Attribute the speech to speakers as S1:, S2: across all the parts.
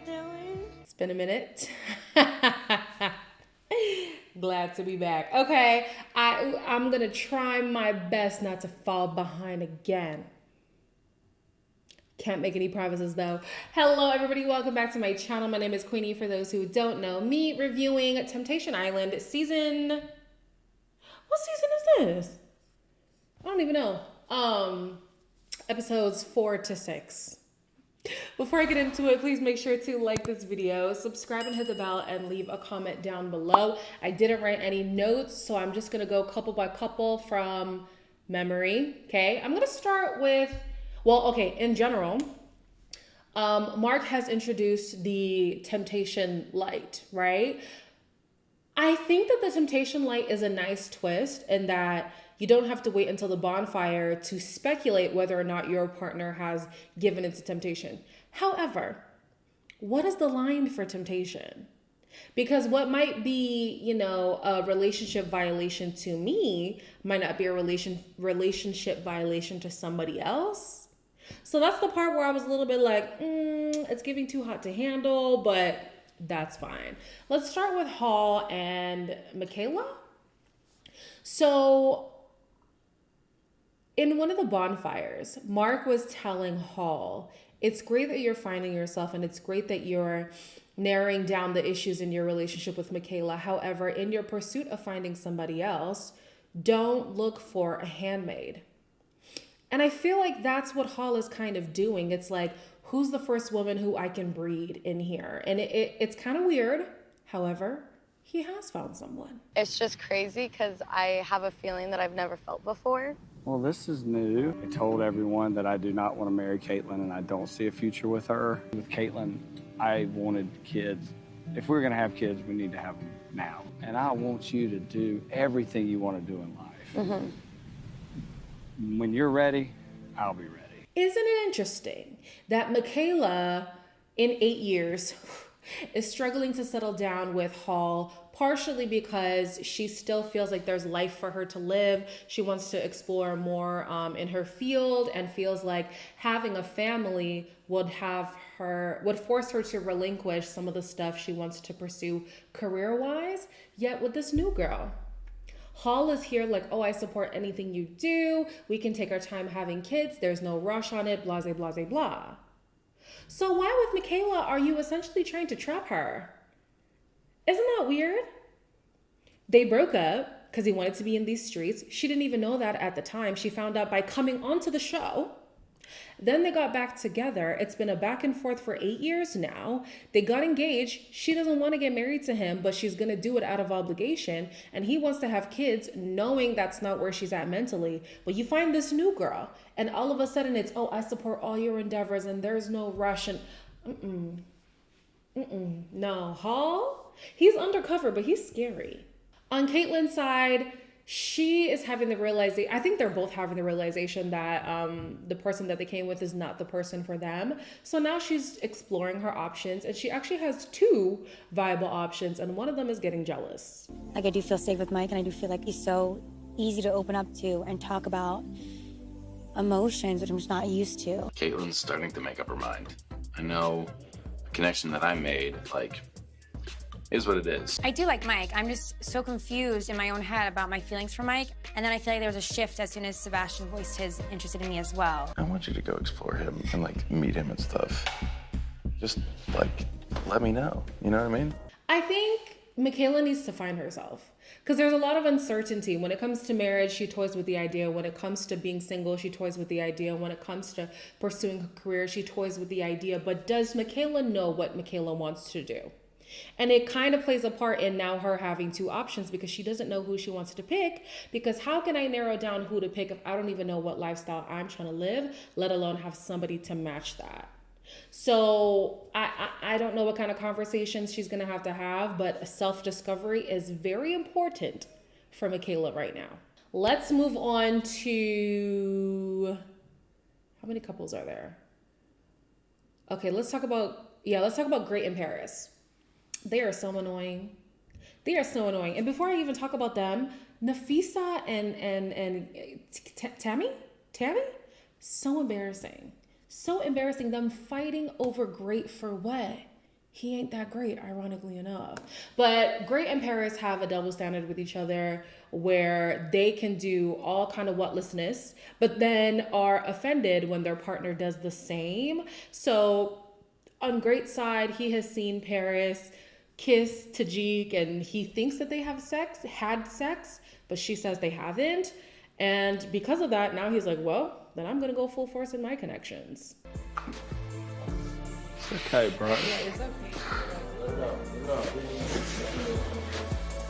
S1: doing?
S2: It's been a minute. Glad to be back. Okay, I'm gonna try my best not to fall behind again. Can't make any promises though. Hello everybody, welcome back to my channel. My name is Queenie, for those who don't know me, reviewing Temptation Island season... What season is this? I don't even know. Episodes 4 to 6. Before I get into it, please make sure to like this video, subscribe and hit the bell, and leave a comment down below. I didn't write any notes, so I'm just gonna go couple by couple from memory, okay? I'm gonna start with, well, okay, in general, Mark has introduced the Temptation Light, right? I think that the Temptation Light is a nice twist in that you don't have to wait until the bonfire to speculate whether or not your partner has given into temptation. However, what is the line for temptation? Because what might be, a relationship violation to me might not be a relationship violation to somebody else. So that's the part where I was a little bit like, it's giving too hot to handle, but that's fine. Let's start with Hall and Michaela. So in one of the bonfires, Mark was telling Hall, it's great that you're finding yourself and it's great that you're narrowing down the issues in your relationship with Michaela. However, in your pursuit of finding somebody else, don't look for a handmaid. And I feel like that's what Hall is kind of doing. It's like, who's the first woman who I can breed in here? And it's kind of weird. However, he has found someone.
S3: It's just crazy because I have a feeling that I've never felt before.
S4: Well, this is new. I told everyone that I do not want to marry Caitlyn and I don't see a future with her. With Caitlyn, I wanted kids. If we're going to have kids, we need to have them now. And I want you to do everything you want to do in life. When you're ready, I'll be ready.
S2: Isn't it interesting that Michaela, in 8 years, is struggling to settle down with Hall, partially because she still feels like there's life for her to live. She wants to explore more in her field and feels like having a family would force her to relinquish some of the stuff she wants to pursue career-wise. Yet with this new girl, Hall is here like, oh, I support anything you do. We can take our time having kids. There's no rush on it, blah, blah, blah, blah. So why with Michaela are you essentially trying to trap her? Isn't that weird? They broke up because he wanted to be in these streets. She didn't even know that at the time. She found out by coming onto the show. Then they got back together. It's been a back and forth for 8 years now. They got engaged. She doesn't want to get married to him, but she's going to do it out of obligation. And he wants to have kids knowing that's not where she's at mentally. But you find this new girl and all of a sudden it's, oh, I support all your endeavors and there's no rush. And no. Hall, he's undercover, but he's scary. On Caitlyn's side, she is having the realization, I think they're both having the realization that the person that they came with is not the person for them. So now she's exploring her options and she actually has 2 viable options and one of them is getting jealous.
S5: Like I do feel safe with Mike and I do feel like he's so easy to open up to and talk about emotions, which I'm just not used to.
S6: Caitlyn's starting to make up her mind. I know the connection that I made, is what it is.
S7: I do like Mike. I'm just so confused in my own head about my feelings for Mike. And then I feel like there was a shift as soon as Sebastian voiced his interest in me as well.
S6: I want you to go explore him and meet him and stuff. Just let me know. You know what I mean?
S2: I think Michaela needs to find herself because there's a lot of uncertainty. When it comes to marriage, she toys with the idea. When it comes to being single, she toys with the idea. When it comes to pursuing her career, she toys with the idea. But does Michaela know what Michaela wants to do? And it kind of plays a part in now her having 2 options because she doesn't know who she wants to pick. Because how can I narrow down who to pick if I don't even know what lifestyle I'm trying to live, let alone have somebody to match that? So I don't know what kind of conversations she's going to have, but self-discovery is very important for Michaela right now. Let's move on to, how many couples are there? Okay, let's talk about Great in Paris. They are so annoying. And before I even talk about them, Nafisa and Tammy, so embarrassing. So embarrassing, them fighting over Great for what? he ain't that great, ironically enough. But Great and Paris have a double standard with each other where they can do all kind of whatlessness, but then are offended when their partner does the same. So on Great's side, he has seen Paris kiss Tajik and he thinks that they had sex, but she says they haven't. And because of that, now he's like, well, then I'm going to go full force in my connections.
S4: It's okay, bro.
S2: Yeah, it's okay.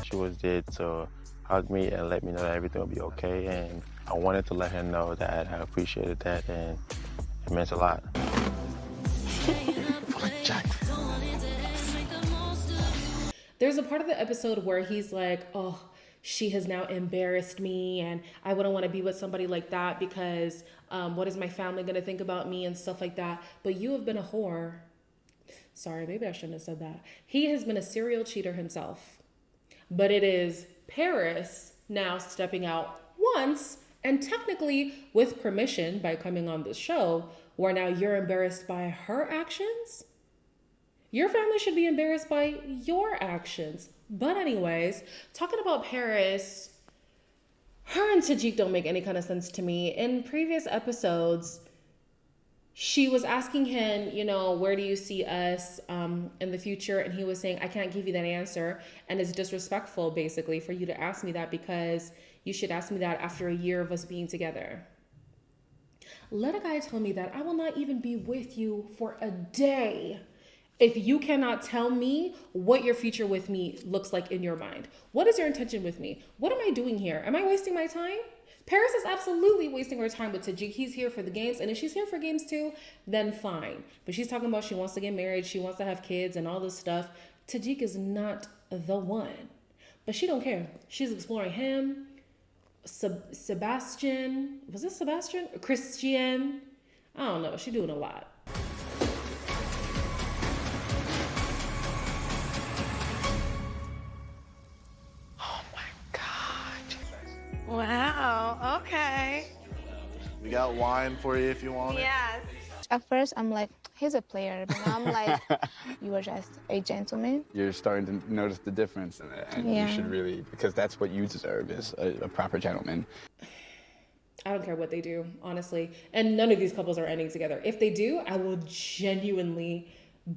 S1: She was there to hug me and let me know that everything will be okay. And I wanted to let her know that I appreciated that and it meant a lot.
S2: There's a part of the episode where he's like, oh, she has now embarrassed me and I wouldn't want to be with somebody like that because what is my family going to think about me and stuff like that. But you have been a whore. Sorry, maybe I shouldn't have said that. He has been a serial cheater himself. But it is Paris now stepping out once and technically with permission by coming on the show where now you're embarrassed by her actions. Your family should be embarrassed by your actions. But anyways, talking about Paris, her and Tajik don't make any kind of sense to me. In previous episodes, she was asking him, you know, where do you see us in the future? And he was saying, I can't give you that answer. And it's disrespectful, basically, for you to ask me that because you should ask me that after a year of us being together. Let a guy tell me that I will not even be with you for a day if you cannot tell me what your future with me looks like in your mind. What is your intention with me? What am I doing here? Am I wasting my time? Paris is absolutely wasting her time with Tajik. He's here for the games. And if she's here for games too, then fine. But she's talking about she wants to get married. She wants to have kids and all this stuff. Tajik is not the one. But she don't care. She's exploring him. Sebastian. Was it Sebastian? Christian? I don't know. She's doing a lot.
S8: Wow, okay.
S9: We got wine for you if you want it.
S8: Yes.
S3: At first, I'm like, he's a player. But now I'm like, you are just a gentleman.
S10: You're starting to notice the difference, and you should really, because that's what you deserve, is a proper gentleman.
S2: I don't care what they do, honestly. And none of these couples are ending together. If they do, I will genuinely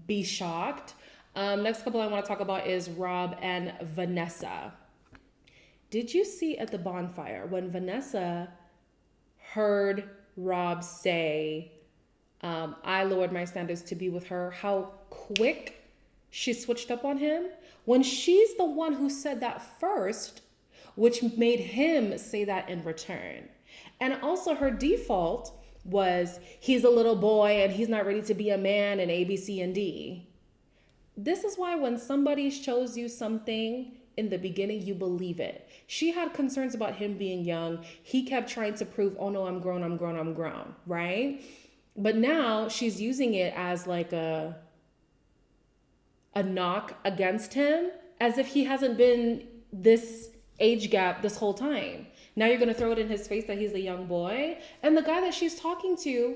S2: be shocked. Next couple I want to talk about is Rob and Vanessa. Did you see at the bonfire when Vanessa heard Rob say, I lowered my standards to be with her, how quick she switched up on him? When she's the one who said that first, which made him say that in return. And also her default was, he's a little boy and he's not ready to be a man and A, B, C, and D. This is why when somebody shows you something in the beginning, you believe it. She had concerns about him being young. He kept trying to prove, oh no, I'm grown, right? But now she's using it as like a knock against him, as if he hasn't been this age gap this whole time. Now you're gonna throw it in his face that he's a young boy. And the guy that she's talking to,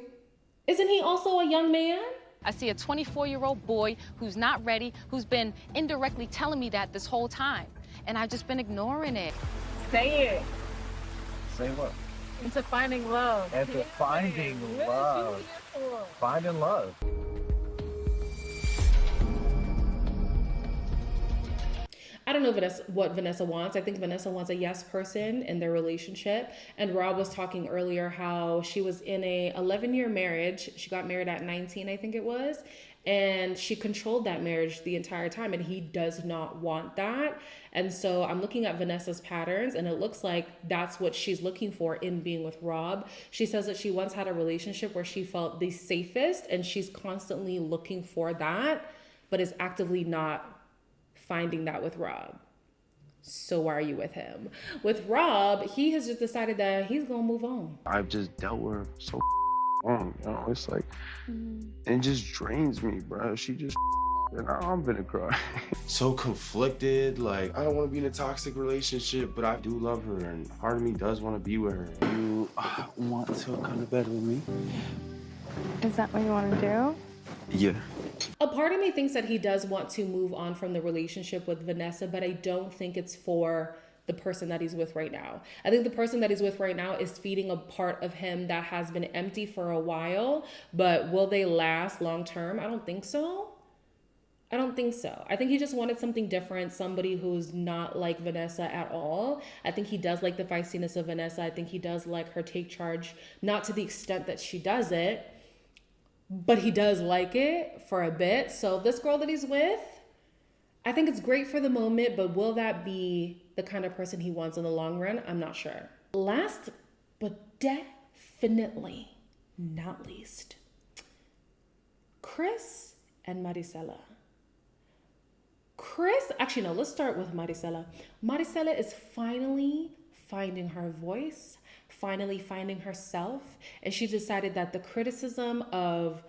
S2: isn't he also a young man?
S11: I see a 24-year-old boy who's not ready, who's been indirectly telling me that this whole time. And I've just been ignoring it.
S8: Say it.
S9: Say what?
S8: Into finding love.
S9: Into finding love. Finding love.
S2: I don't know what Vanessa wants. I think Vanessa wants a yes person in their relationship. And Rob was talking earlier how she was in a 11-year marriage. She got married at 19, I think it was. And she controlled that marriage the entire time. And he does not want that. And so I'm looking at Vanessa's patterns and it looks like that's what she's looking for in being with Rob. She says that she once had a relationship where she felt the safest and she's constantly looking for that, but is actively not finding that with Rob. So why are you with him? With Rob, he has just decided that he's gonna move on.
S1: I've just dealt with her so long, you know, it's like, it just drains me, bro. She just, and I'm gonna cry. So conflicted, like, I don't want to be in a toxic relationship, but I do love her, and part of me does want to be with her.
S10: You want to come to bed with me?
S3: Is that what you want to do?
S1: Yeah.
S2: A part of me thinks that he does want to move on from the relationship with Vanessa, but I don't think it's for the person that he's with right now. I think the person that he's with right now is feeding a part of him that has been empty for a while, but will they last long term? I don't think so. I don't think so. I think he just wanted something different, somebody who's not like Vanessa at all. I think he does like the feistiness of Vanessa. I think he does like her take charge, not to the extent that she does it, but he does like it for a bit. So this girl that he's with, I think it's great for the moment, but will that be the kind of person he wants in the long run? I'm not sure. Last, but definitely not least, Chris and Maricela. Actually, no, let's start with Maricela. Maricela is finally finding her voice, finally finding herself, and she decided that the criticism of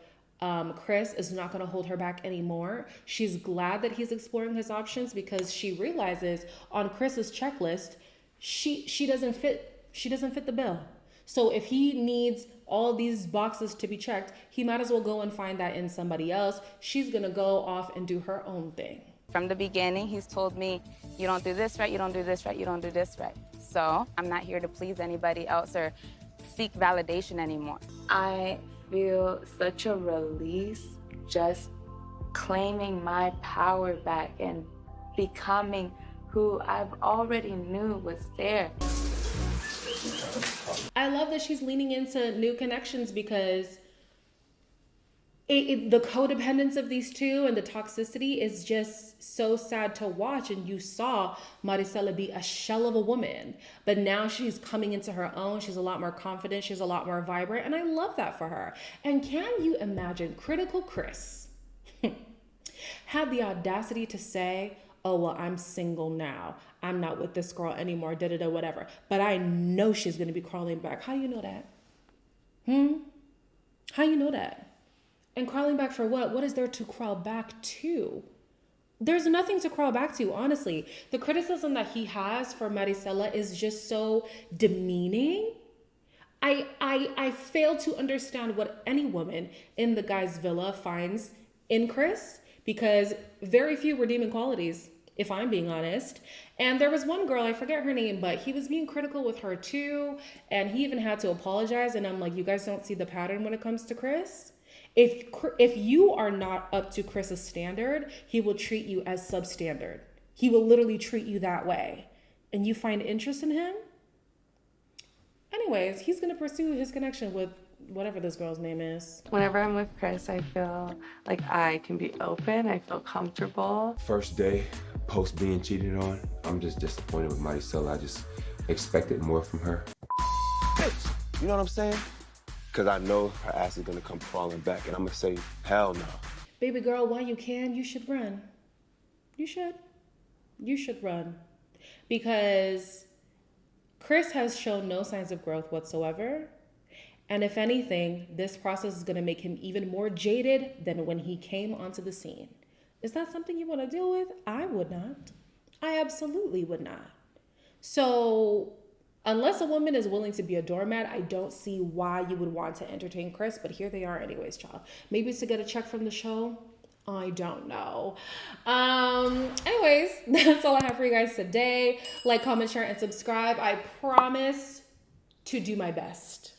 S2: Chris is not going to hold her back anymore. She's glad that he's exploring his options because she realizes on Chris's checklist, she doesn't fit the bill. So if he needs all these boxes to be checked, he might as well go and find that in somebody else. She's going to go off and do her own thing.
S12: From the beginning, he's told me, you don't do this right, you don't do this right, you don't do this right. So I'm not here to please anybody else or seek validation anymore. I feel such a release just claiming my power back and becoming who I've already knew was there.
S2: I love that she's leaning into new connections because the codependence of these two and the toxicity is just so sad to watch. And you saw Maricela be a shell of a woman, but now she's coming into her own. She's a lot more confident. She's a lot more vibrant. And I love that for her. And can you imagine critical Chris had the audacity to say, oh, well, I'm single now. I'm not with this girl anymore, whatever. But I know she's going to be crawling back. How you know that? How you know that? And crawling back for what? What is there to crawl back to? There's nothing to crawl back to, honestly. The criticism that he has for Maricela is just so demeaning. I fail to understand what any woman in the guy's villa finds in Chris, because very few redeeming qualities, if I'm being honest. And there was one girl, I forget her name, but he was being critical with her too. And he even had to apologize. And I'm like, you guys don't see the pattern when it comes to Chris? If you are not up to Chris's standard, he will treat you as substandard. He will literally treat you that way. And you find interest in him? Anyways, he's going to pursue his connection with whatever this girl's name is.
S13: Whenever I'm with Chris, I feel like I can be open. I feel comfortable.
S14: First day, post being cheated on, I'm just disappointed with Maricela. I just expected more from her. Bitch, you know what I'm saying? Because I know her ass is going to come crawling back, and I'm going to say, hell no.
S2: Baby girl, while you can, you should run. You should. You should run. Because Chris has shown no signs of growth whatsoever. And if anything, this process is going to make him even more jaded than when he came onto the scene. Is that something you want to deal with? I would not. I absolutely would not. So unless a woman is willing to be a doormat, I don't see why you would want to entertain Chris, but here they are anyways, child. Maybe it's to get a check from the show. I don't know. Anyways, that's all I have for you guys today. Like, comment, share, and subscribe. I promise to do my best.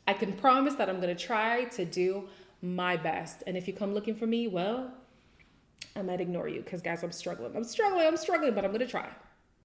S2: I can promise that I'm going to try to do my best. And if you come looking for me, well, I might ignore you because, guys, I'm struggling, but I'm going to try.